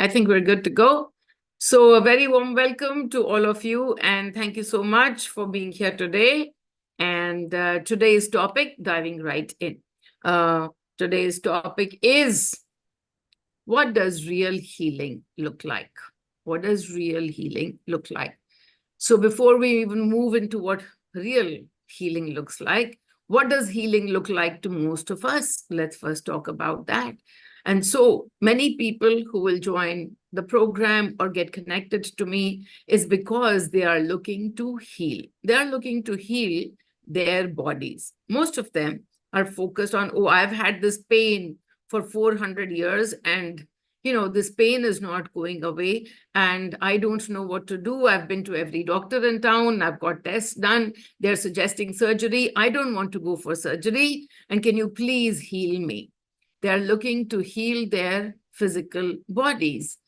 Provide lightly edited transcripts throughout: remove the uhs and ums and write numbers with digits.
I think we're good to go. So a very warm welcome to all of you, and thank you so much for being here today. And today's topic, diving right in. Uh, Today's topic is, what does real healing look like? What does real healing look like? So before we even move into what real healing looks like, what does healing look like to most of us? Let's first talk about that. And so many people who will join the program or get connected to me is because they are looking to heal. They are looking to heal their bodies. Most of them are focused on, oh, I've had this pain for 400 years and this pain is not going away and I don't know what to do. I've been to every doctor in town. I've got tests done. They're suggesting surgery. I don't want to go for surgery. And can you please heal me? They're looking to heal their physical bodies.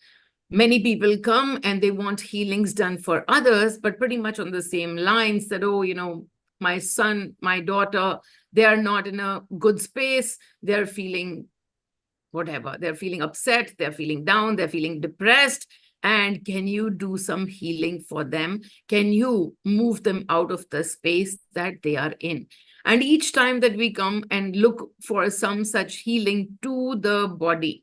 Many people come and they want healings done for others, but pretty much on the same lines that, oh, my son, my daughter, they are not in a good space. They're feeling whatever. They're feeling upset, they're feeling down, they're feeling depressed. And can you do some healing for them? Can you move them out of the space that they are in? And each time that we come and look for some such healing to the body,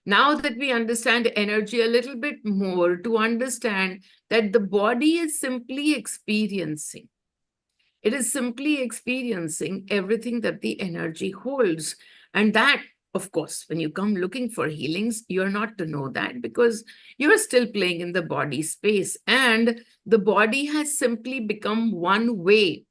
now that we understand energy a little bit more, to understand that the body is simply experiencing. It is simply experiencing everything that the energy holds. And that, of course, when you come looking for healings, you're not to know that because you're still playing in the body space. And the body has simply become one way.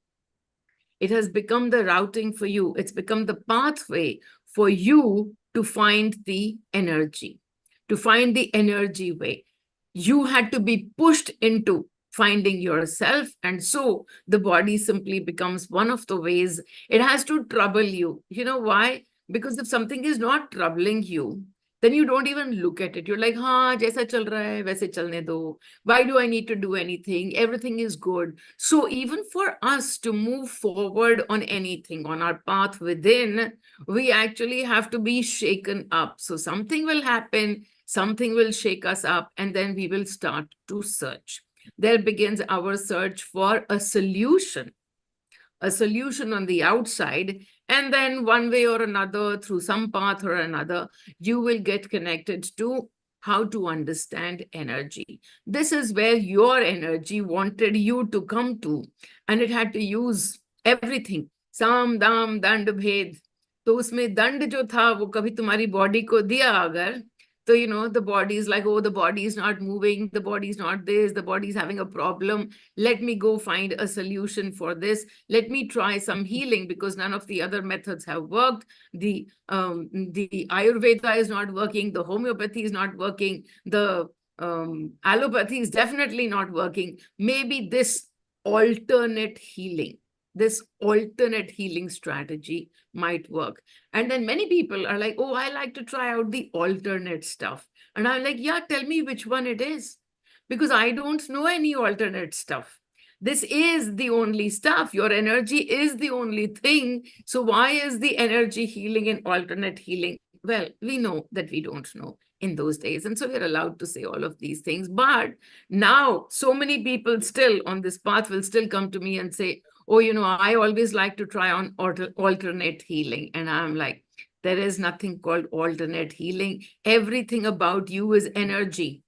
It has become the routing for you. It's become the pathway for you to find the energy, to find the energy way. You had to be pushed into finding yourself. And so the body simply becomes one of the ways it has to trouble you. You know why? Because if something is not troubling you, then you don't even look at it. You're like, हाँ, जैसा चल रहा है, वैसे चलने दो. Why do I need to do anything? Everything is good. So even for us to move forward on anything, on our path within, we actually have to be shaken up. So something will happen, something will shake us up, and then we will start to search. There begins our search for a solution on the outside. And then one way or another, through some path or another, you will get connected to how to understand energy. This is where your energy wanted you to come to. And it had to use everything. Sam, dam, dand, bhed. तो उसमें दंड जो था वो कभी तुम्हारी body को दिया अगर, so, the body is like, oh, the body is not moving, the body is not this, the body is having a problem. Let me go find a solution for this. Let me try some healing because none of the other methods have worked. The Ayurveda is not working. The homeopathy is not working. The allopathy is definitely not working. Maybe this alternate healing strategy might work. And then many people are like, oh, I like to try out the alternate stuff. And I'm like, yeah, tell me which one it is. Because I don't know any alternate stuff. This is the only stuff. Your energy is the only thing. So why is the energy healing and alternate healing? Well, we know that we don't know in those days. And so we're allowed to say all of these things. But now so many people still on this path will still come to me and say, oh, I always like to try on alternate healing. And I'm like, there is nothing called alternate healing. Everything about you is energy.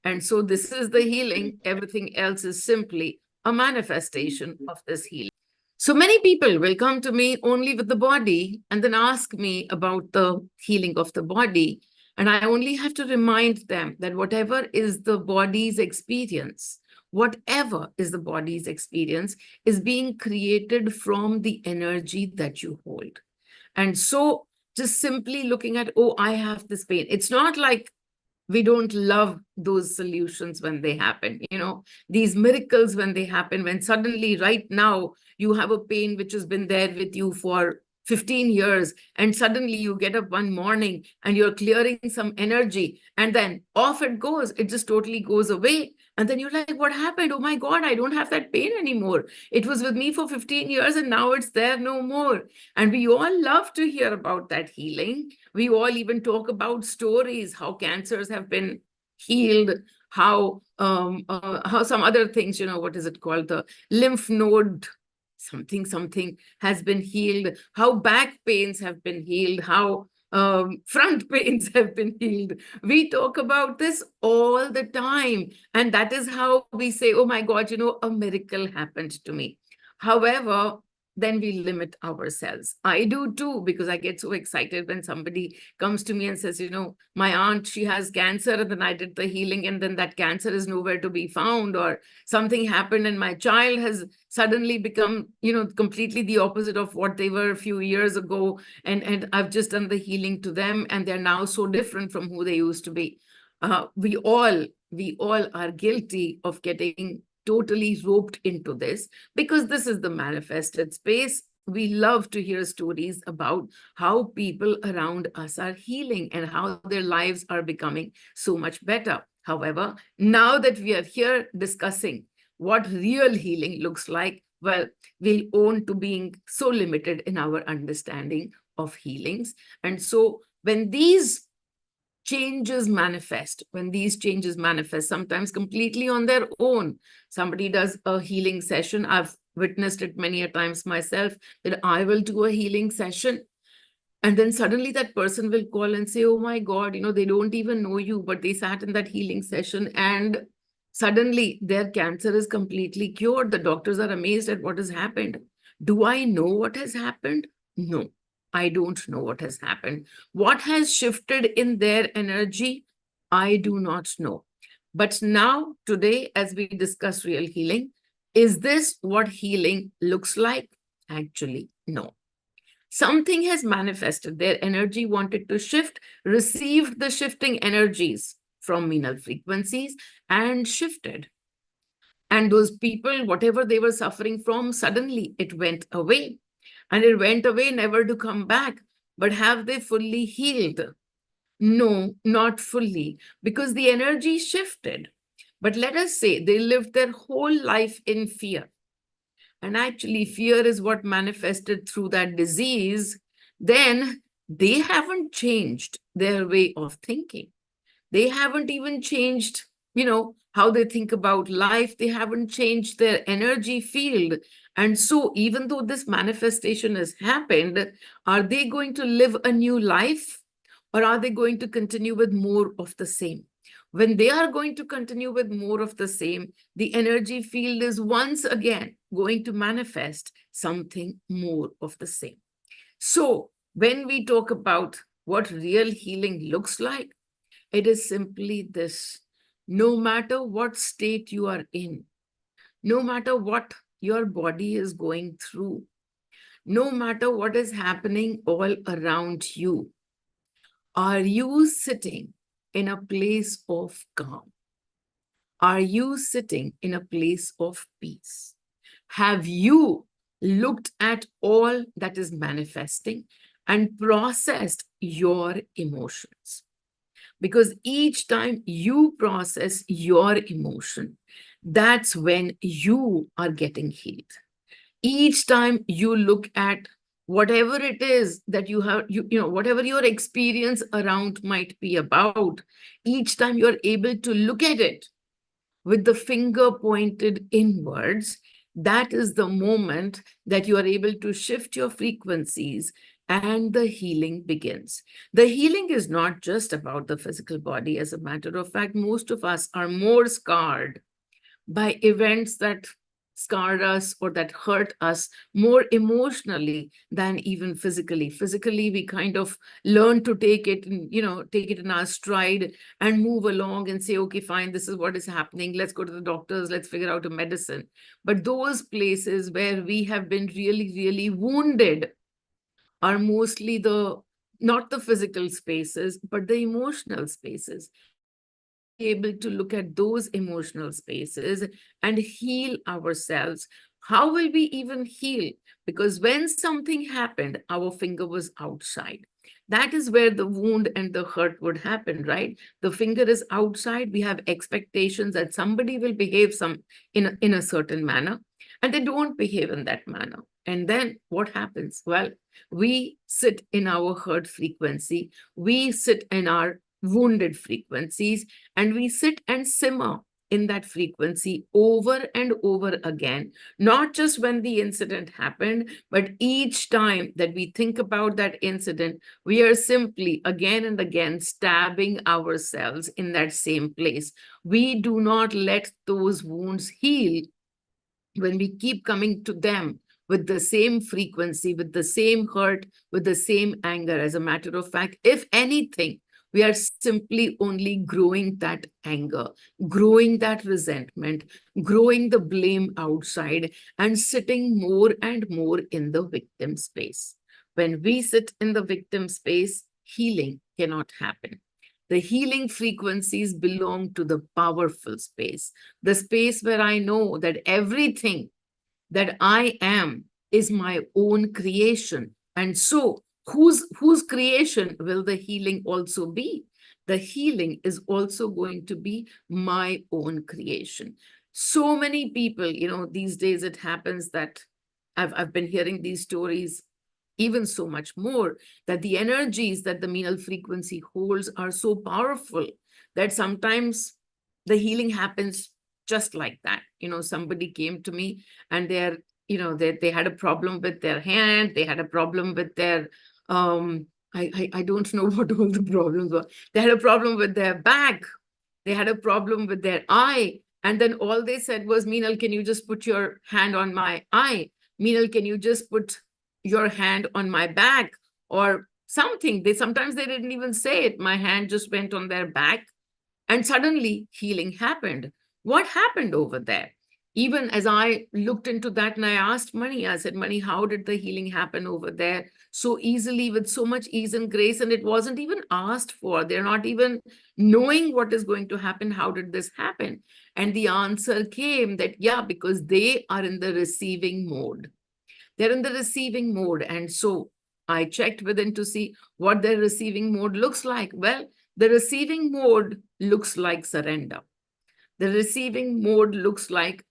And so this is the healing. Everything else is simply a manifestation of this healing. So many people will come to me only with the body and then ask me about the healing of the body. And I only have to remind them that whatever is the body's experience, whatever is the body's experience is being created from the energy that you hold. And so just simply looking at, oh, I have this pain. It's not like we don't love those solutions when they happen, these miracles when they happen, when suddenly right now you have a pain which has been there with you for 15 years, and suddenly you get up one morning and you're clearing some energy, and then off it goes. It just totally goes away. And then you're like, what happened? Oh my God, I don't have that pain anymore. It was with me for 15 years and now it's there no more. And we all love to hear about that healing. We all even talk about stories, how cancers have been healed, how some other things, what is it called, the lymph node something has been healed, how back pains have been healed, how front pains have been healed. We talk about this all the time, and that is how we say, oh my God, a miracle happened to me. However, then we limit ourselves. I do too, because I get so excited when somebody comes to me and says, my aunt, she has cancer, and then I did the healing, and then that cancer is nowhere to be found, or something happened and my child has suddenly become, completely the opposite of what they were a few years ago. And I've just done the healing to them, and they're now so different from who they used to be. We all are guilty of getting totally roped into this, because this is the manifested space. We love to hear stories about how people around us are healing and how their lives are becoming so much better. However, now that we are here discussing what real healing looks like, well, we'll own to being so limited in our understanding of healings. And so when these changes manifest, sometimes completely on their own. Somebody does a healing session. I've witnessed it many a times myself, that I will do a healing session, and then suddenly that person will call and say, oh my God, they don't even know you, but they sat in that healing session and suddenly their cancer is completely cured. The doctors are amazed at what has happened. Do I know what has happened? No. I don't know what has happened. What has shifted in their energy? I do not know. But now, today, as we discuss real healing, is this what healing looks like? Actually, no. Something has manifested. Their energy wanted to shift, received the shifting energies from menal frequencies, and shifted. And those people, whatever they were suffering from, suddenly it went away. And it went away never to come back. But have they fully healed? No, not fully, because the energy shifted. But let us say they lived their whole life in fear. And actually, fear is what manifested through that disease. Then they haven't changed their way of thinking. They haven't even changed, how they think about life. They haven't changed their energy field. And so, even though this manifestation has happened, are they going to live a new life, or are they going to continue with more of the same? When they are going to continue with more of the same, the energy field is once again going to manifest something more of the same. So, when we talk about what real healing looks like, it is simply this: no matter what state you are in, no matter what your body is going through, no matter what is happening all around you, are you sitting in a place of calm? Are you sitting in a place of peace? Have you looked at all that is manifesting and processed your emotions? Because each time you process your emotion, that's when you are getting healed. Each time you look at whatever it is that you have, whatever your experience around might be about, each time you're able to look at it with the finger pointed inwards, that is the moment that you are able to shift your frequencies and the healing begins. The healing is not just about the physical body. As a matter of fact, most of us are more scarred by events that scarred us or that hurt us more emotionally than even physically. Physically, we kind of learn to take it in our stride and move along and say, okay, fine, this is what is happening. Let's go to the doctors. Let's figure out a medicine. But those places where we have been really, really wounded are mostly not the physical spaces, but the emotional spaces. Able to look at those emotional spaces and heal ourselves. How will we even heal? Because when something happened, our finger was outside. That is where the wound and the hurt would happen, right? The finger is outside. We have expectations that somebody will behave in a certain manner, and they don't behave in that manner. And then what happens? Well, we sit in our hurt frequency. We sit in our wounded frequencies, and we sit and simmer in that frequency over and over again, not just when the incident happened, but each time that we think about that incident, we are simply again and again stabbing ourselves in that same place. We do not let those wounds heal when we keep coming to them with the same frequency, with the same hurt, with the same anger. As a matter of fact, if anything, we are simply only growing that anger, growing that resentment, growing the blame outside, and sitting more and more in the victim space. When we sit in the victim space, healing cannot happen. The healing frequencies belong to the powerful space, the space where I know that everything that I am is my own creation. And so, whose creation will the healing also be? The healing is also going to be my own creation. So many people, these days it happens that I've been hearing these stories even so much more, that the energies that the Meenal frequency holds are so powerful that sometimes the healing happens just like that. Somebody came to me and they had a problem with their hand, they had a problem with their I don't know what all the problems were. They had a problem with their back, they had a problem with their eye, and then all they said was, Meenal, can you just put your hand on my eye? Meenal, can you just put your hand on my back? Or something. Sometimes they didn't even say it. My hand just went on their back, and suddenly healing happened. What happened over there? Even as I looked into that and I asked Mani, I said, Mani, how did the healing happen over there so easily, with so much ease and grace? And it wasn't even asked for. They're not even knowing what is going to happen. How did this happen? And the answer came that, yeah, because they are in the receiving mode. They're in the receiving mode. And so I checked within to see what their receiving mode looks like. Well, the receiving mode looks like surrender. The receiving mode looks like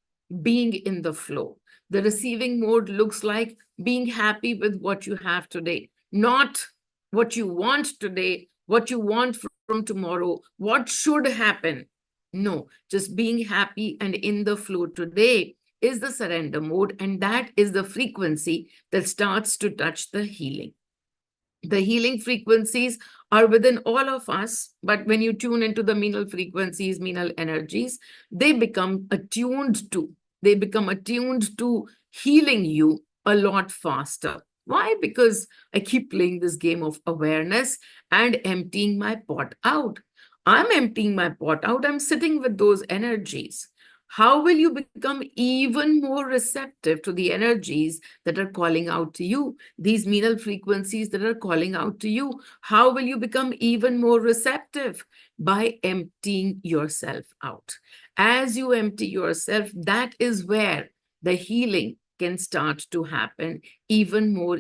being in the flow. The receiving mode looks like being happy with what you have today, not what you want today, what you want from tomorrow, what should happen. No, just being happy and in the flow today is the surrender mode, and that is the frequency that starts to touch the healing. The healing frequencies are within all of us, but when you tune into the Meenal frequencies, Meenal energies, they become attuned to healing you a lot faster. Why? Because I keep playing this game of awareness and emptying my pot out. I'm emptying my pot out. I'm sitting with those energies. How will you become even more receptive to the energies that are calling out to you? These Meenal frequencies that are calling out to you. How will you become even more receptive? By emptying yourself out. As you empty yourself, that is where the healing can start to happen even more.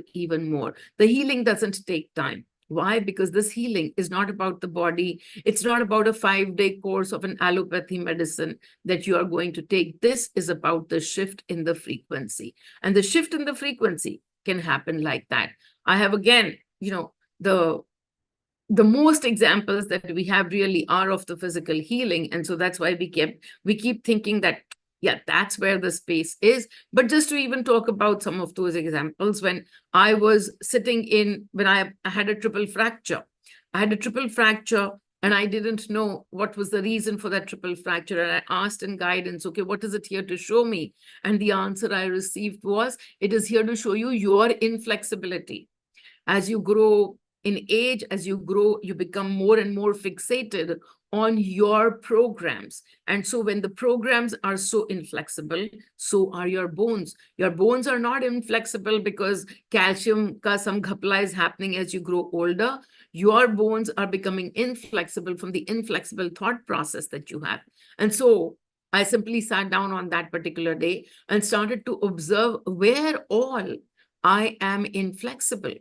The healing doesn't take time. Why? Because this healing is not about the body. It's not about a 5-day course of an allopathy medicine that you are going to take. This is about the shift in the frequency. And the shift in the frequency can happen like that. I have, again, the most examples that we have really are of the physical healing. And so that's why we keep thinking that, yeah, that's where the space is. But just to even talk about some of those examples, when I was when I had a triple fracture, and I didn't know what was the reason for that triple fracture. And I asked in guidance, okay, what is it here to show me? And the answer I received was, it is here to show you your inflexibility. As you grow in age, as you grow, you become more and more fixated on your programs. And so when the programs are so inflexible, so are your bones. Your bones are not inflexible because calcium ka samghapla is happening as you grow older. Your bones are becoming inflexible from the inflexible thought process that you have. And so I simply sat down on that particular day and started to observe where all I am inflexible.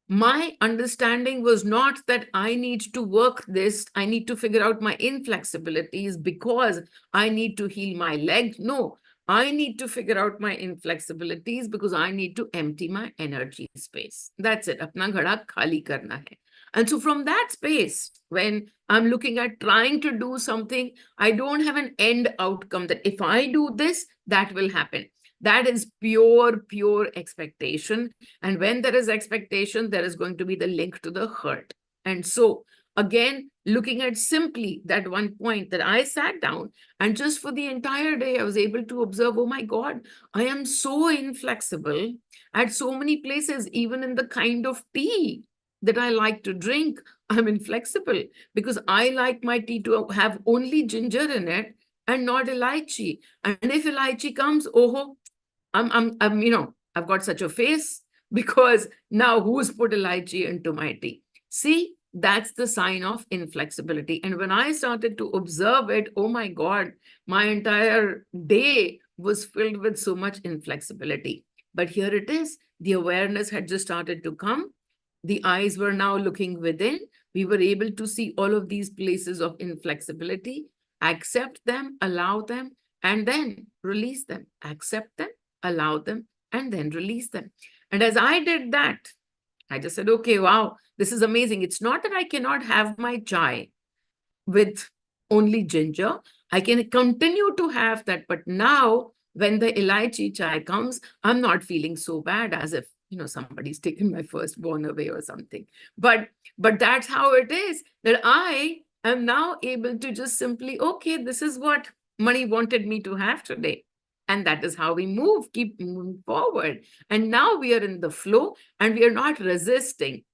My understanding was not that I need to work this, I need to figure out my inflexibilities because I need to heal my leg. No, I need to figure out my inflexibilities because I need to empty my energy space. That's it. Apna ghada khali karna hai. And so from that space, when I'm looking at trying to do something, I don't have an end outcome that if I do this, that will happen. That is pure expectation. And when there is expectation, there is going to be the link to the hurt. And so again, looking at simply that one point that I sat down and just for the entire day, I was able to observe, oh my God, I am so inflexible at so many places, even in the kind of tea that I like to drink. I'm inflexible because I like my tea to have only ginger in it and not elaichi. And if elaichi comes, oh, I've got such a face because now who's put elaichi into my tea? See, that's the sign of inflexibility. And when I started to observe it, oh my God, my entire day was filled with so much inflexibility. But here it is, the awareness had just started to come. The eyes were now looking within. We were able to see all of these places of inflexibility, accept them, allow them, and then release them. Accept them, allow them, and then release them. And as I did that, I just said, okay, wow, this is amazing. It's not that I cannot have my chai with only ginger. I can continue to have that. But now when the elaichi chai comes, I'm not feeling so bad as if, somebody's taken my firstborn away or something. But that's how it is, that I am now able to just simply, okay, this is what money wanted me to have today. And that is how we move, keep moving forward. And now we are in the flow and we are not resisting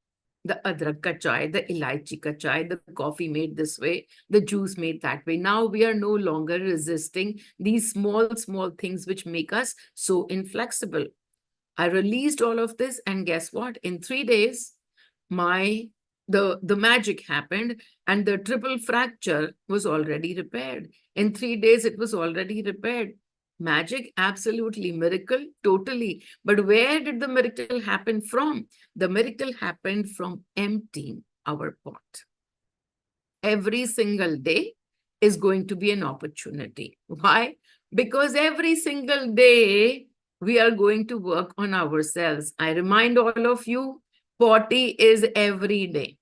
the adrak ka chai, the elaichi ka chai, the coffee made this way, the juice made that way. Now we are no longer resisting these small things which make us so inflexible. I released all of this, and guess what? In 3 days, the magic happened, and the triple fracture was already repaired. In 3 days, it was already repaired. Magic, absolutely. Miracle, totally. But where did the miracle happen from? The miracle happened from emptying our pot. Every single day is going to be an opportunity. Why? Because every single day we are going to work on ourselves. I remind all of you, potty is every day.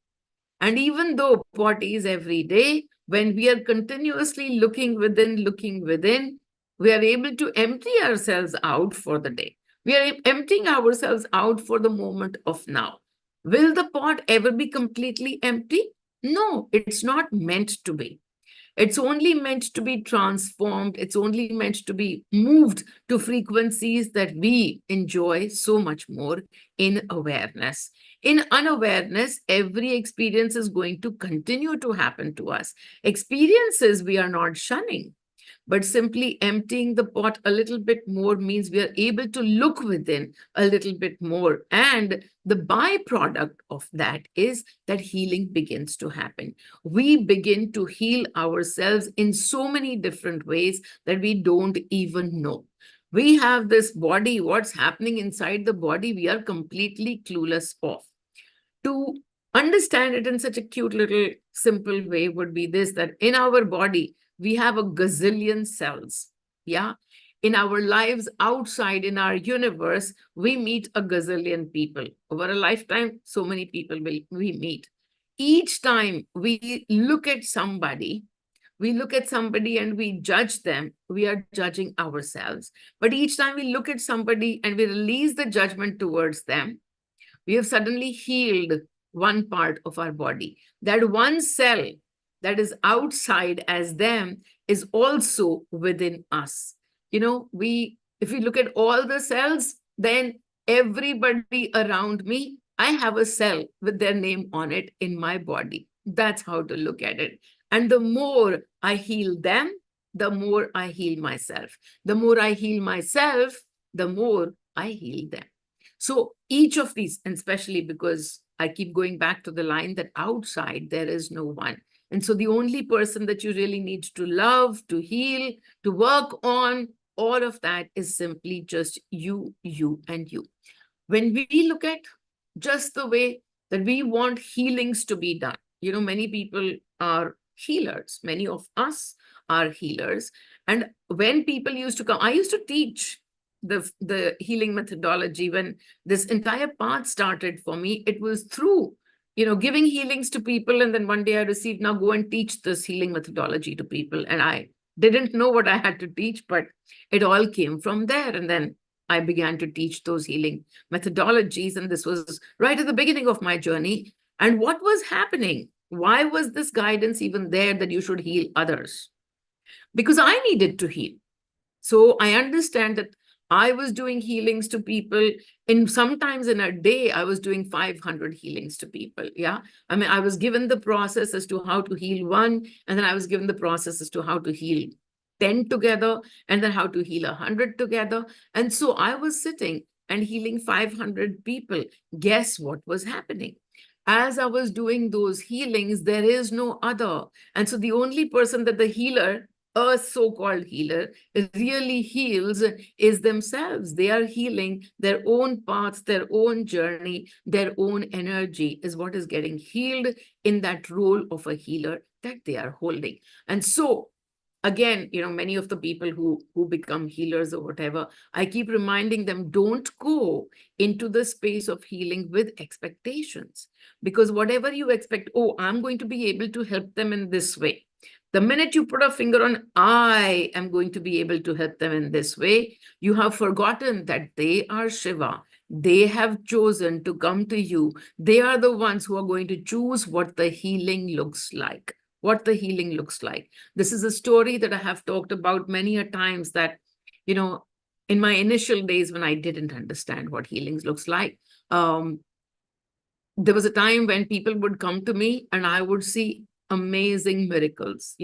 And even though potty is every day, when we are continuously looking within, we are able to empty ourselves out for the day. We are emptying ourselves out for the moment of now. Will the pot ever be completely empty? No, it's not meant to be. It's only meant to be transformed. It's only meant to be moved to frequencies that we enjoy so much more in awareness. In unawareness, every experience is going to continue to happen to us. Experiences we are not shunning, but simply emptying the pot a little bit more means we are able to look within a little bit more. And the byproduct of that is that healing begins to happen. We begin to heal ourselves in so many different ways that we don't even know. We have this body, what's happening inside the body, we are completely clueless of. To understand it in such a cute little simple way would be this, that in our body, we have a gazillion cells. Yeah. In our lives outside, in our universe, we meet a gazillion people. Over a lifetime, so many people we meet. Each time we look at somebody, and we judge them, we are judging ourselves. But each time we look at somebody and we release the judgment towards them, we have suddenly healed one part of our body. That one cell that is outside as them is also within us. If we look at all the cells, then everybody around me, I have a cell with their name on it in my body. That's how to look at it. And the more I heal them, the more I heal myself. The more I heal myself, the more I heal them. So each of these, and especially because I keep going back to the line that outside there is no one. And so the only person that you really need to love, to heal, to work on, all of that is simply just you, and you. When we look at just the way that we want healings to be done, many people are healers. Many of us are healers. And when people used to come, I used to teach the healing methodology. When this entire path started for me, it was through giving healings to people. And then one day I received, now go and teach this healing methodology to people. And I didn't know what I had to teach, but it all came from there. And then I began to teach those healing methodologies. And this was right at the beginning of my journey. And what was happening? Why was this guidance even there that you should heal others? Because I needed to heal. So I understand that I was doing healings to people. Sometimes in a day, I was doing 500 healings to people. Yeah. I mean, I was given the process as to how to heal one, and then I was given the process as to how to heal 10 together, and then how to heal 100 together. And so I was sitting and healing 500 people. Guess what was happening? As I was doing those healings, there is no other. And so the only person that the healer, a so-called healer, really heals is themselves. They are healing their own paths, their own journey, their own energy is what is getting healed in that role of a healer that they are holding. And so again, many of the people who become healers or whatever, I keep reminding them, don't go into the space of healing with expectations, because whatever you expect, oh, I'm going to be able to help them in this way. The minute you put a finger on, I am going to be able to help them in this way, you have forgotten that they are Shiva. They have chosen to come to you. They are the ones who are going to choose what the healing looks like. This is a story that I have talked about many a times, that, in my initial days when I didn't understand what healings looks like, there was a time when people would come to me and I would see amazing miracles.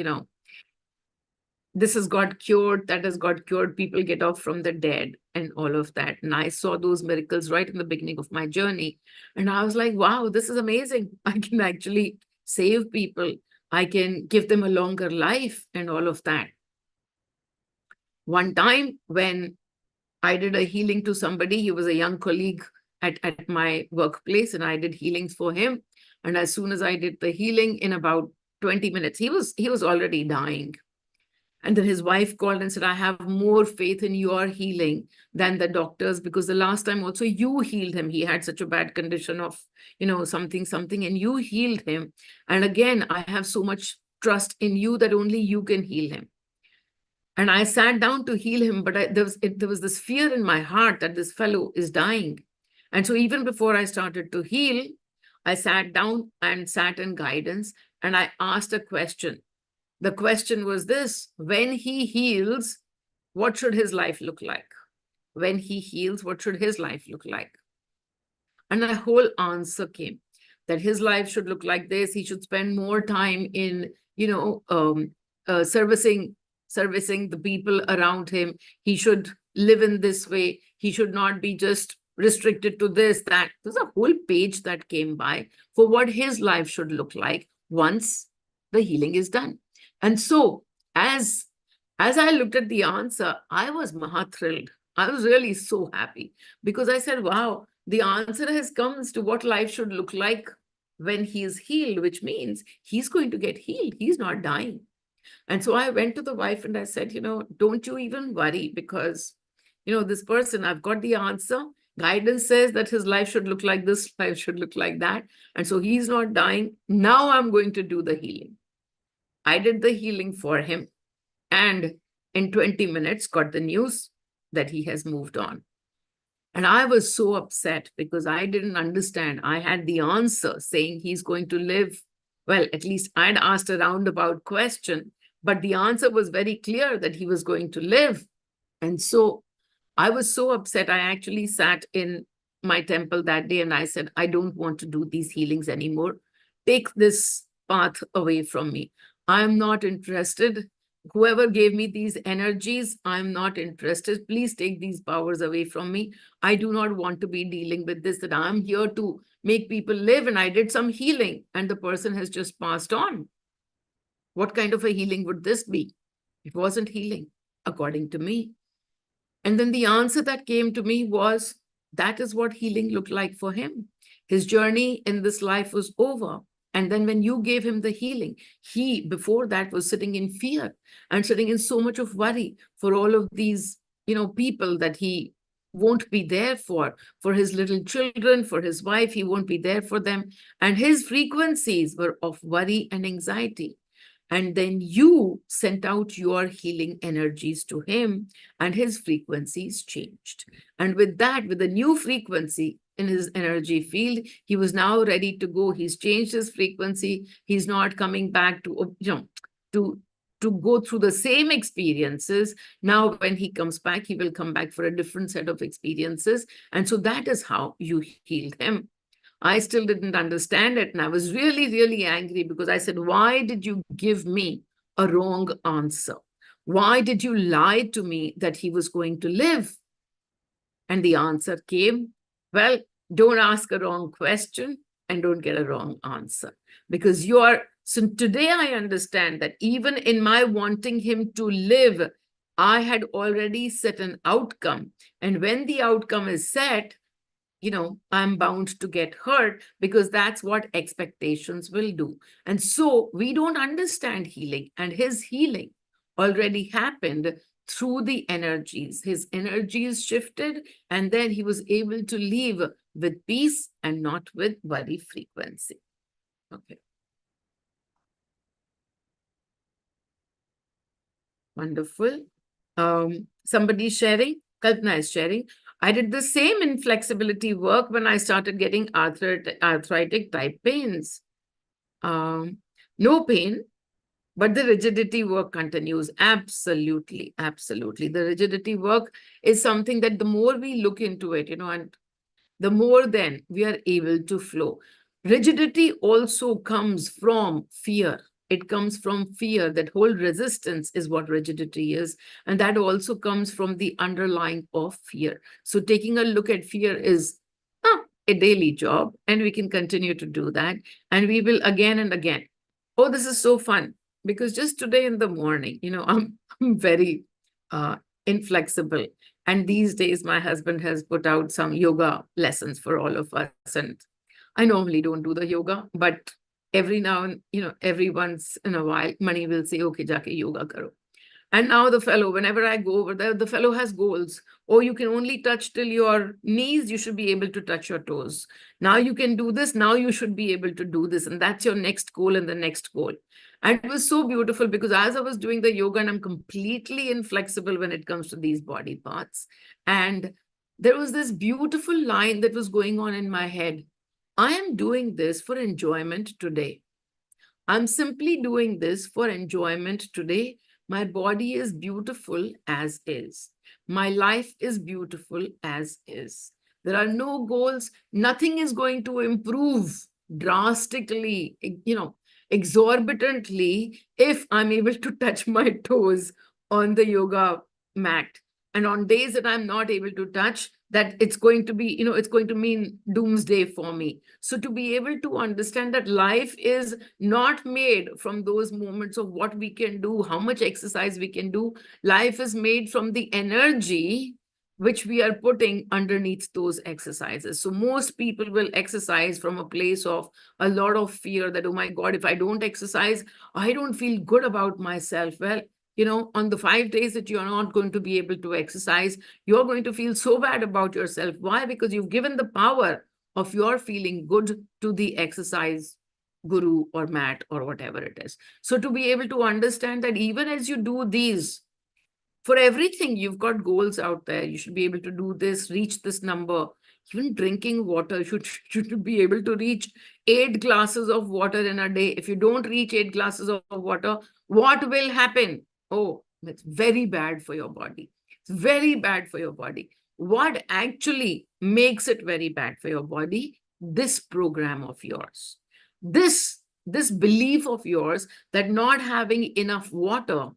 This has got cured, that has got cured, people get off from the dead and all of that. And I saw those miracles right in the beginning of my journey. And I was like, wow, this is amazing. I can actually save people. I can give them a longer life and all of that. One time when I did a healing to somebody, he was a young colleague at my workplace, and I did healings for him. And as soon as I did the healing, in about 20 minutes, he was already dying. And then his wife called and said, I have more faith in your healing than the doctors, because the last time also you healed him. He had such a bad condition of, something, and you healed him. And again, I have so much trust in you that only you can heal him. And I sat down to heal him, but there was this fear in my heart that this fellow is dying. And so even before I started to heal, I sat down and sat in guidance, and I asked a question. The question was this: when he heals, what should his life look like? When he heals, what should his life look like? And a whole answer came that his life should look like this. He should spend more time in, servicing the people around him. He should live in this way. He should not be just restricted to this, that. There's a whole page that came by for what his life should look like once the healing is done. And so as I looked at the answer, I was thrilled. I was really so happy, because I said, wow, the answer has come as to what life should look like when he is healed, which means he's going to get healed. He's not dying. And so I went to the wife and I said, don't you even worry, because, this person, I've got the answer. Guidance says that his life should look like this, life should look like that. And so he's not dying. Now I'm going to do the healing. I did the healing for him. And in 20 minutes, got the news that he has moved on. And I was so upset because I didn't understand. I had the answer saying he's going to live. Well, at least I'd asked a roundabout question, but the answer was very clear that he was going to live. And so I was so upset. I actually sat in my temple that day and I said, I don't want to do these healings anymore. Take this path away from me. I'm not interested. Whoever gave me these energies, I'm not interested. Please take these powers away from me. I do not want to be dealing with this, that I'm here to make people live, and I did some healing and the person has just passed on. What kind of a healing would this be? It wasn't healing, according to me. And then the answer that came to me was, that is what healing looked like for him. His journey in this life was over. And then when you gave him the healing, he, before that, was sitting in fear and sitting in so much of worry for all of these, people that he won't be there for his little children, for his wife. He won't be there for them. And his frequencies were of worry and anxiety. And then you sent out your healing energies to him, and his frequencies changed. And with that, with a new frequency in his energy field, he was now ready to go. He's changed his frequency. He's not coming back to, to go through the same experiences. Now, when he comes back, he will come back for a different set of experiences. And so that is how you healed him. I still didn't understand it. And I was really, really angry because I said, why did you give me a wrong answer? Why did you lie to me that he was going to live? And the answer came, well, don't ask a wrong question and don't get a wrong answer. Because you are, so today I understand that even in my wanting him to live, I had already set an outcome. And when the outcome is set, I'm bound to get hurt because that's what expectations will do. And so we don't understand healing, and his healing already happened through the energies. His energies shifted, and then he was able to leave with peace and not with worry frequency. Okay. Wonderful. Somebody's sharing, Kalpana is sharing. I did the same inflexibility work when I started getting arthritic type pains. No pain, but the rigidity work continues. Absolutely, absolutely. The rigidity work is something that the more we look into it, and the more then we are able to flow. Rigidity also comes from fear. It comes from fear. That whole resistance is what rigidity is. And that also comes from the underlying of fear. So taking a look at fear is a daily job, and we can continue to do that. And we will again and again. Oh, this is so fun. Because just today in the morning, I'm very inflexible. And these days, my husband has put out some yoga lessons for all of us. And I normally don't do the yoga, but every now and, every once in a while, Mani will say, okay, jaake yoga karo. And now the fellow, whenever I go over there, the fellow has goals. Oh, you can only touch till your knees. You should be able to touch your toes. Now you can do this. Now you should be able to do this. And that's your next goal and the next goal. And it was so beautiful because as I was doing the yoga, and I'm completely inflexible when it comes to these body parts. And there was this beautiful line that was going on in my head. I am doing this for enjoyment today. I'm simply doing this for enjoyment today. My body is beautiful as is. My life is beautiful as is. There are no goals. Nothing is going to improve drastically, exorbitantly if I'm able to touch my toes on the yoga mat. And on days that I'm not able to touch, that it's going to be, it's going to mean doomsday for me. So to be able to understand that life is not made from those moments of what we can do, how much exercise we can do. Life is made from the energy which we are putting underneath those exercises. So most people will exercise from a place of a lot of fear that, oh my God, if I don't exercise, I don't feel good about myself. Well, on the 5 days that you're not going to be able to exercise, you're going to feel so bad about yourself. Why? Because you've given the power of your feeling good to the exercise guru or mat or whatever it is. So to be able to understand that even as you do these, for everything, you've got goals out there. You should be able to do this, reach this number. Even drinking water, should be able to reach 8 glasses of water in a day. If you don't reach 8 glasses of water, what will happen? Oh, it's very bad for your body. It's very bad for your body. What actually makes it very bad for your body? This program of yours. This belief of yours that not having enough water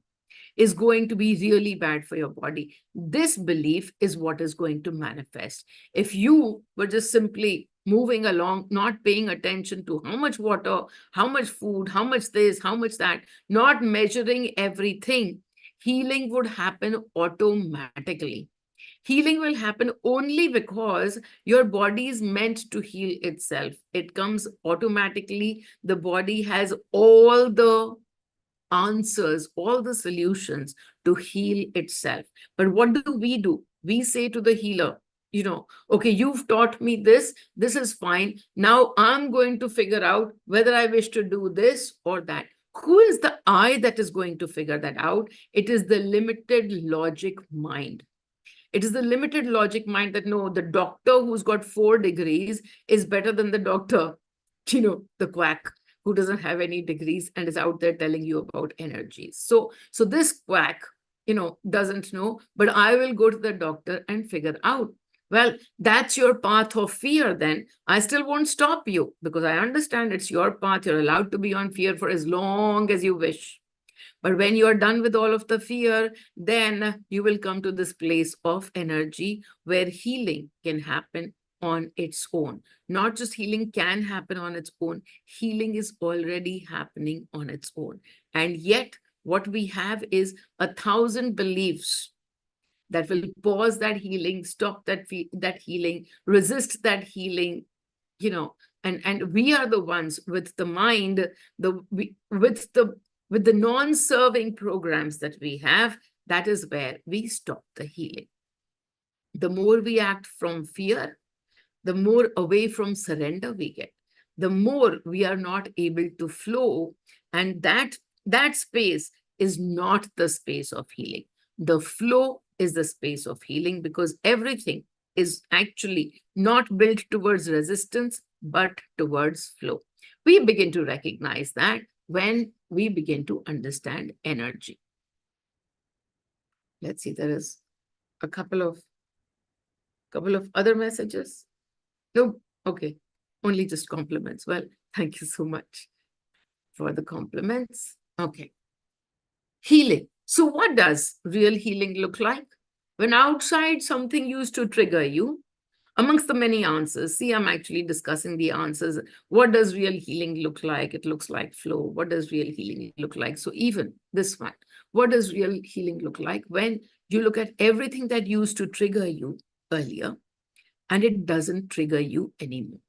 is going to be really bad for your body. This belief is what is going to manifest. If you were just simply moving along, not paying attention to how much water, how much food, how much this, how much that, not measuring everything, healing would happen automatically. Healing will happen only because your body is meant to heal itself. It comes automatically. The body has all the answers, all the solutions to heal itself. But what do? We say to the healer, okay, you've taught me this is fine. Now I'm going to figure out whether I wish to do this or that. Who is the I that is going to figure that out? It is the limited logic mind. It is the limited logic mind that, no, the doctor who's got 4 degrees is better than the doctor, the quack who doesn't have any degrees and is out there telling you about energies. So this quack, doesn't know, but I will go to the doctor and figure out. Well, that's your path of fear then. I still won't stop you because I understand it's your path. You're allowed to be on fear for as long as you wish. But when you are done with all of the fear, then you will come to this place of energy where healing can happen on its own. Not just healing can happen on its own, healing is already happening on its own. And yet, what we have is 1,000 beliefs that will pause that healing, stop that healing, resist that healing, and we are the ones with the mind, with the non-serving programs that we have. That is where we stop the healing. The more we act from fear, the more away from surrender we get, the more we are not able to flow, and that space is not the space of healing. The flow is the space of healing, because everything is actually not built towards resistance, but towards flow. We begin to recognize that when we begin to understand energy. Let's see, there is a couple of other messages. No, okay, only just compliments. Well, thank you so much for the compliments. Okay. Healing. So what does real healing look like? When outside something used to trigger you, amongst the many answers, see, I'm actually discussing the answers. What does real healing look like? It looks like flow. What does real healing look like? So even this one, what does real healing look like? When you look at everything that used to trigger you earlier, and it doesn't trigger you anymore.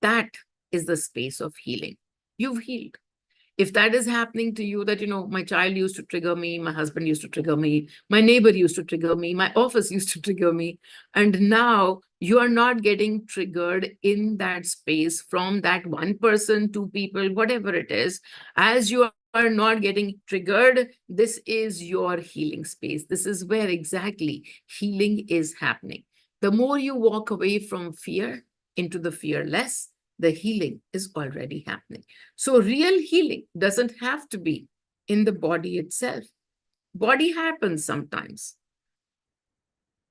That is the space of healing. You've healed. If that is happening to you, that, my child used to trigger me, my husband used to trigger me, my neighbor used to trigger me, my office used to trigger me, and now you are not getting triggered in that space from that one person, 2 people, whatever it is, as you are not getting triggered, this is your healing space. This is where exactly healing is happening. The more you walk away from fear into the fearless, the healing is already happening. So real healing doesn't have to be in the body itself. Body happens sometimes.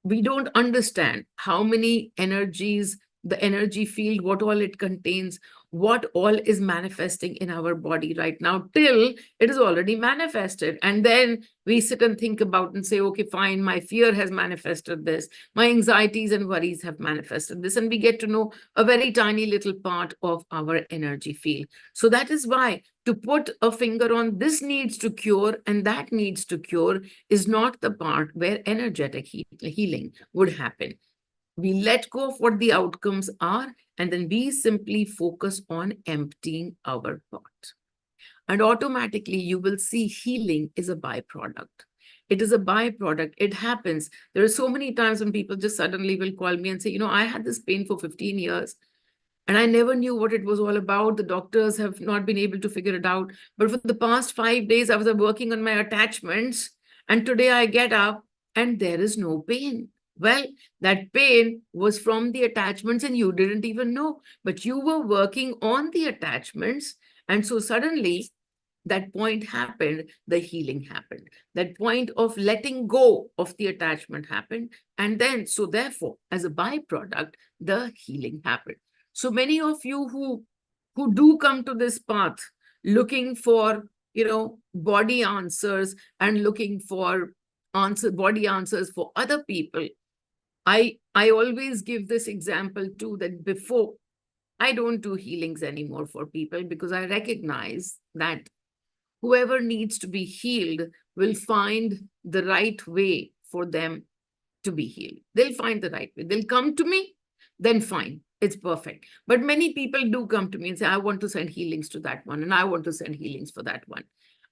We don't understand how many energies, the energy field, what all it contains, what all is manifesting in our body right now, till it is already manifested. And then we sit and think about and say, okay, fine, my fear has manifested this, my anxieties and worries have manifested this, and we get to know a very tiny little part of our energy field. So that is why to put a finger on this needs to cure and that needs to cure is not the part where energetic healing would happen. We let go of what the outcomes are, and then we simply focus on emptying our pot. And automatically you will see healing is a byproduct. It is a byproduct. It happens. There are so many times when people just suddenly will call me and say, I had this pain for 15 years. And I never knew what it was all about. The doctors have not been able to figure it out. But for the past 5 days, I was working on my attachments. And today I get up and there is no pain. Well, that pain was from the attachments and you didn't even know. But you were working on the attachments. And so suddenly that point happened, the healing happened. That point of letting go of the attachment happened. And then, so therefore, as a byproduct, the healing happened. So many of you who do come to this path looking for, body answers and looking for body answers for other people, I always give this example too, that before, I don't do healings anymore for people because I recognize that whoever needs to be healed will find the right way for them to be healed. They'll find the right way. They'll come to me, then fine. It's perfect. But many people do come to me and say, I want to send healings to that one, and I want to send healings for that one.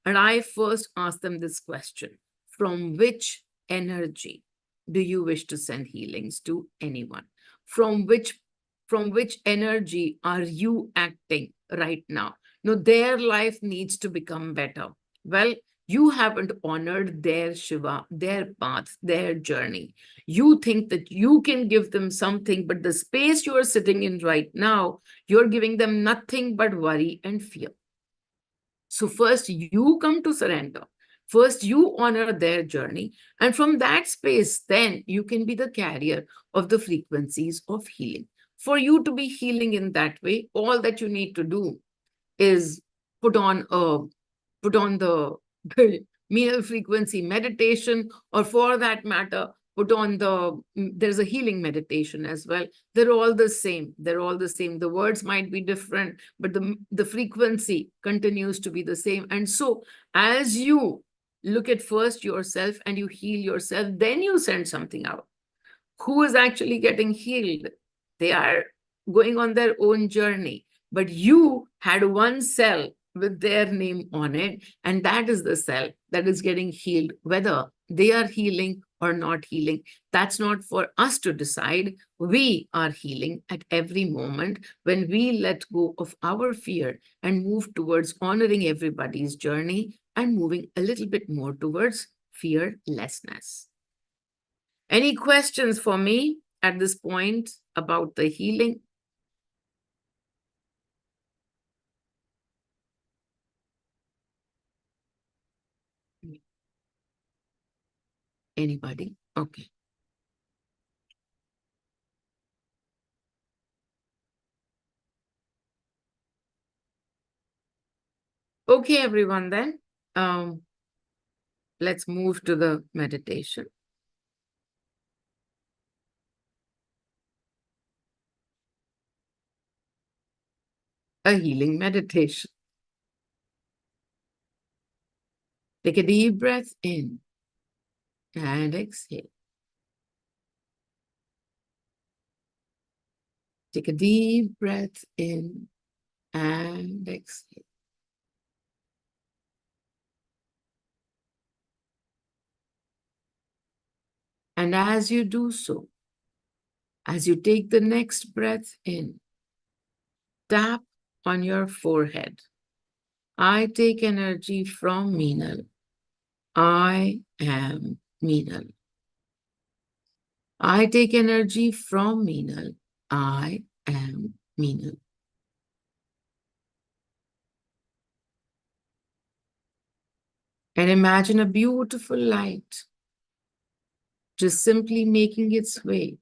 And I first ask them this question: from which energy do you wish to send healings to anyone? From which energy are you acting right now? No, their life needs to become better. Well, you haven't honored their Shiva, their path, their journey. You think that you can give them something, but the space you are sitting in right now, you're giving them nothing but worry and fear. So first you come to surrender. First you honor their journey. And from that space, then you can be the carrier of the frequencies of healing. For you to be healing in that way, all that you need to do is put on the meal frequency meditation, or for that matter, put on there's a healing meditation as well. They're all the same. They're all the same. The words might be different, but the frequency continues to be the same. And so as you look at first yourself and you heal yourself, then you send something out. Who is actually getting healed? They are going on their own journey. But you had one cell with their name on it, and that is the cell that is getting healed, whether they are healing or not healing. That's not for us to decide. We are healing at every moment when we let go of our fear and move towards honoring everybody's journey and moving a little bit more towards fearlessness. Any questions for me at this point about the healing? Anybody? Okay. Okay, everyone, then. Let's move to the meditation. A healing meditation. Take a deep breath in and exhale. Take a deep breath in and exhale. And as you do so, as you take the next breath in, tap on your forehead. I take energy from Meenal. I am Meenal. I take energy from Meenal. I am Meenal. And imagine a beautiful light just simply making its way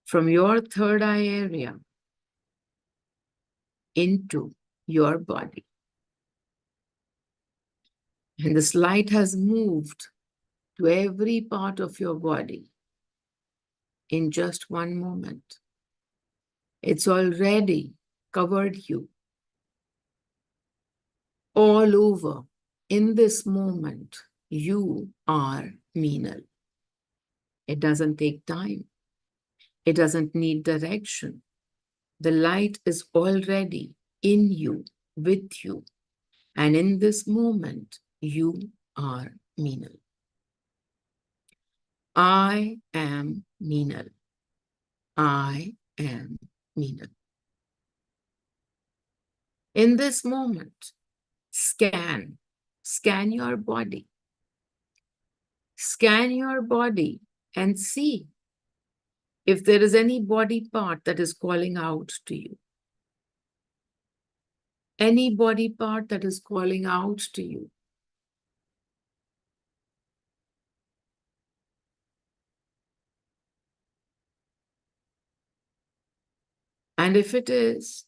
from your third eye area into your body. And this light has moved to every part of your body in just one moment. It's already covered you all over. In this moment, you are Meenal. It doesn't take time. It doesn't need direction. The light is already in you, with you. And in this moment, you are Meenal. I am Meenal. I am Meenal. In this moment, scan your body. Scan your body and see if there is any body part that is calling out to you. Any body part that is calling out to you. And if it is,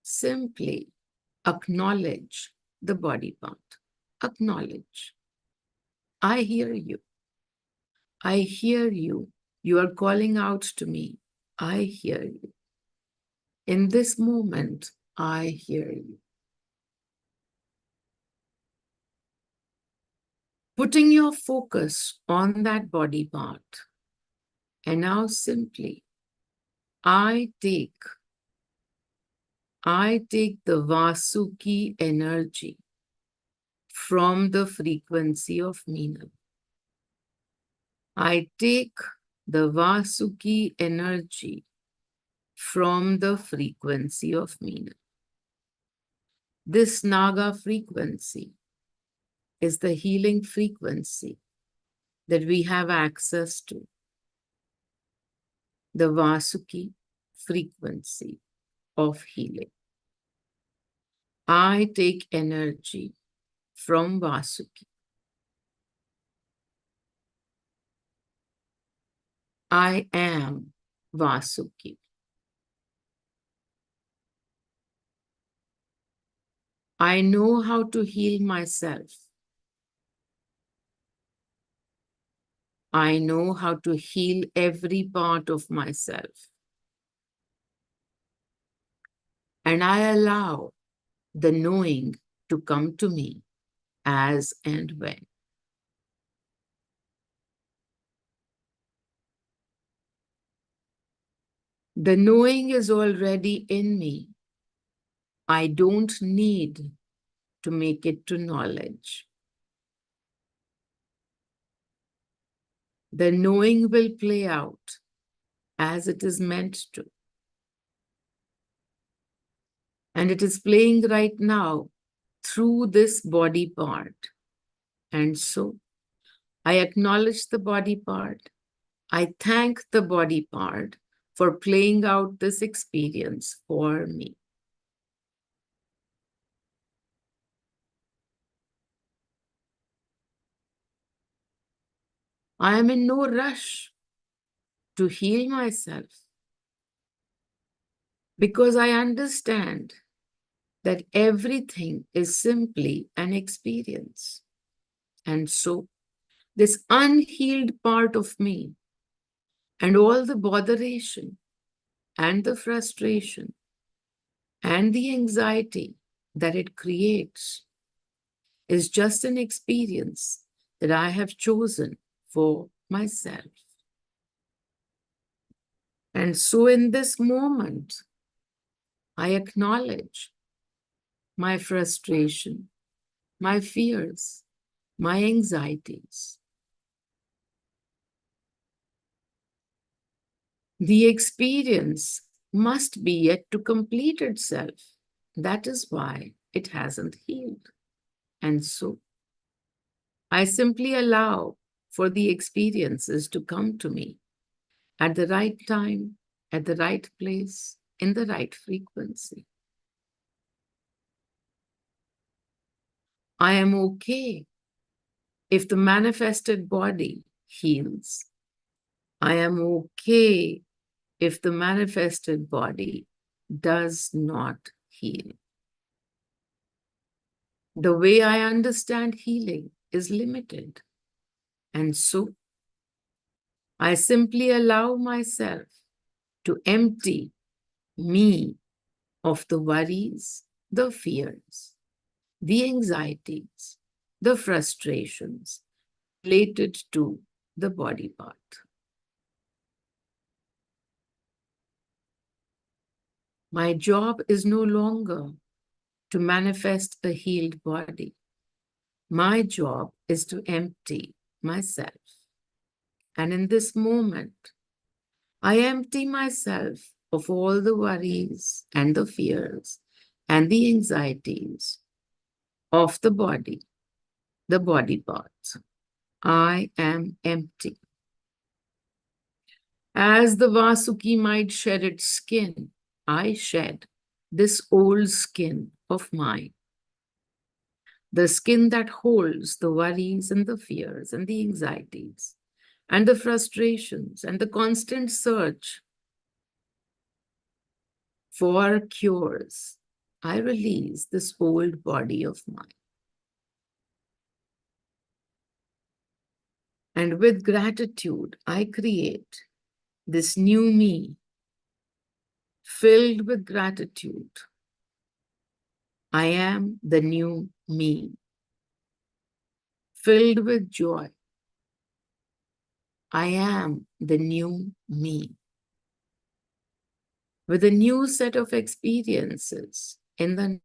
simply acknowledge the body part. Acknowledge. I hear you. I hear you. You are calling out to me. I hear you. In this moment, I hear you. Putting your focus on that body part. And now simply, I take the Vasuki energy from the frequency of Meenal. I take the Vasuki energy from the frequency of Meena. This Naga frequency is the healing frequency that we have access to, the Vasuki frequency of healing. I take energy from Vasuki. I am Vasuki. I know how to heal myself. I know how to heal every part of myself. And I allow the knowing to come to me as and when. The knowing is already in me. I don't need to make it to knowledge. The knowing will play out as it is meant to. And it is playing right now through this body part. And so I acknowledge the body part. I thank the body part for playing out this experience for me. I am in no rush to heal myself because I understand that everything is simply an experience. And so, this unhealed part of me and all the botheration and the frustration and the anxiety that it creates is just an experience that I have chosen for myself. And so, in this moment, I acknowledge my frustration, my fears, my anxieties. The experience must be yet to complete itself. That is why it hasn't healed. And so I simply allow for the experiences to come to me at the right time, at the right place, in the right frequency. I am okay if the manifested body heals. I am okay if the manifested body does not heal. The way I understand healing is limited. And so I simply allow myself to empty me of the worries, the fears, the anxieties, the frustrations related to the body part. My job is no longer to manifest a healed body. My job is to empty myself. And in this moment, I empty myself of all the worries and the fears and the anxieties of the body parts. I am empty. As the Vasuki might shed its skin, I shed this old skin of mine. The skin that holds the worries and the fears and the anxieties and the frustrations and the constant search for cures. I release this old body of mine. And with gratitude, I create this new me filled with gratitude. I am the new me, filled with joy. I am the new me, with a new set of experiences in the.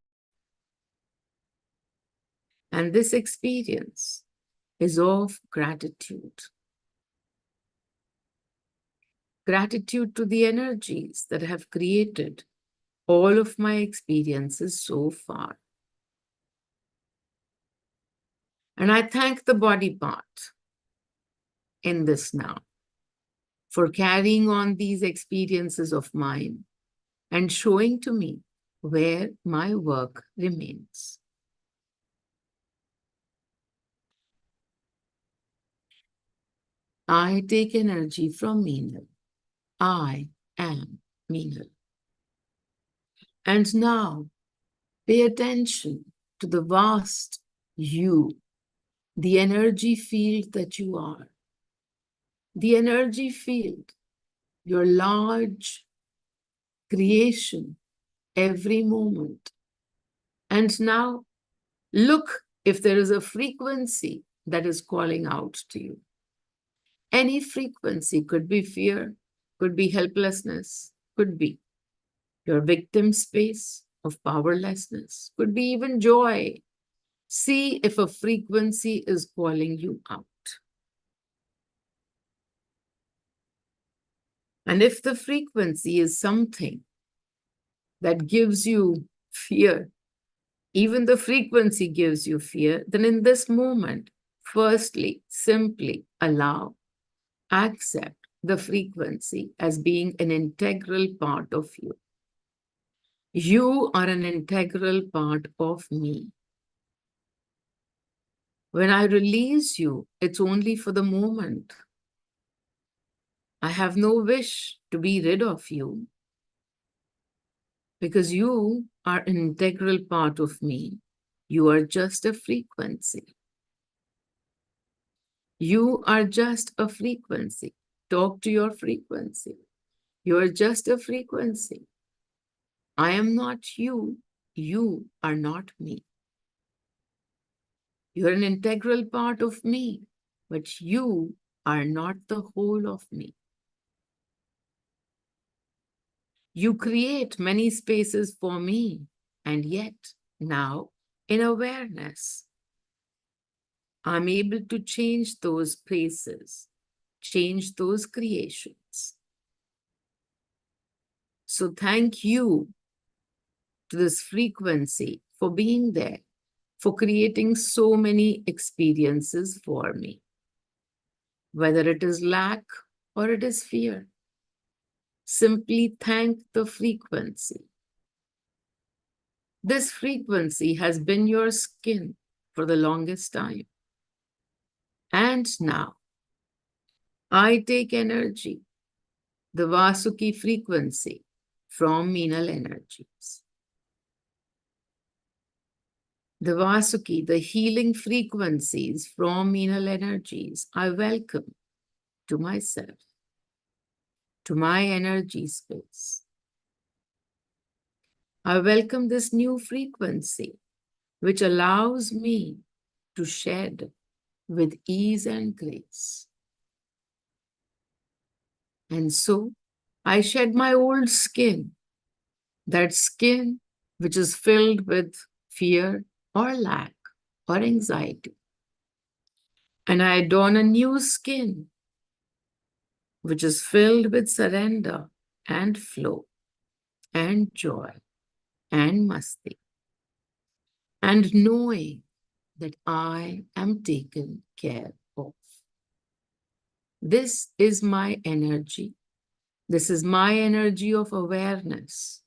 And this experience is of gratitude. Gratitude to the energies that have created all of my experiences so far. And I thank the body part in this now for carrying on these experiences of mine and showing to me where my work remains. I take energy from Meenal. I am Meenal. And now pay attention to the vast you, the energy field that you are. The energy field, your large creation every moment. And now look if there is a frequency that is calling out to you. Any frequency, could be fear, could be helplessness, could be your victim space of powerlessness, could be even joy. See if a frequency is calling you out. And if the frequency is something that gives you fear, even the frequency gives you fear, then in this moment, firstly, simply allow, accept the frequency as being an integral part of you. You are an integral part of me. When I release you, it's only for the moment. I have no wish to be rid of you because you are an integral part of me. You are just a frequency. You are just a frequency. Talk to your frequency. You are just a frequency. I am not you. You are not me. You are an integral part of me, but you are not the whole of me. You create many spaces for me, and yet now, in awareness, I'm able to change those spaces, change those creations. So thank you to this frequency for being there, for creating so many experiences for me, whether it is lack or it is fear. Simply thank the frequency. This frequency has been your skin for the longest time. And now, I take energy, the Vasuki frequency, from Meenal energies. The Vasuki, the healing frequencies from Meenal energies, I welcome to myself, to my energy space. I welcome this new frequency, which allows me to shed with ease and grace. And so I shed my old skin, that skin which is filled with fear or lack or anxiety. And I adorn a new skin which is filled with surrender and flow and joy and masti, and knowing that I am taken care of. This is my energy. This is my energy of awareness.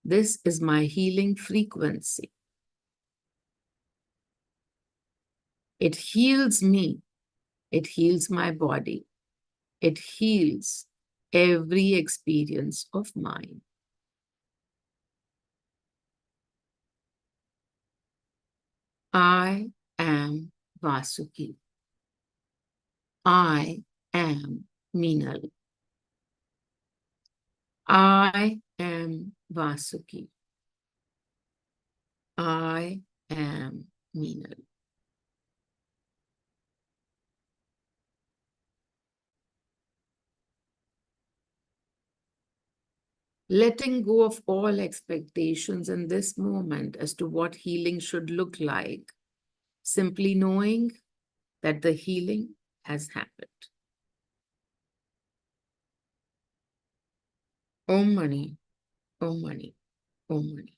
This is my healing frequency. It heals me. It heals my body. It heals every experience of mine. I am Vasuki. I am Meenal. I am Vasuki. I am Meenal. Letting go of all expectations in this moment as to what healing should look like, simply knowing that the healing has happened. Om Mani, Om Mani, Om Mani.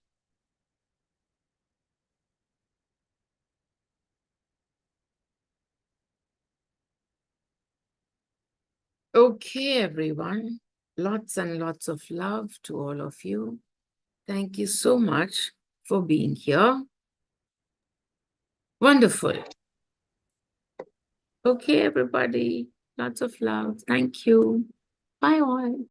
Okay, everyone. Lots and lots of love to all of you. Thank you so much for being here. Wonderful. Okay, everybody. Lots of love. Thank you. Bye all.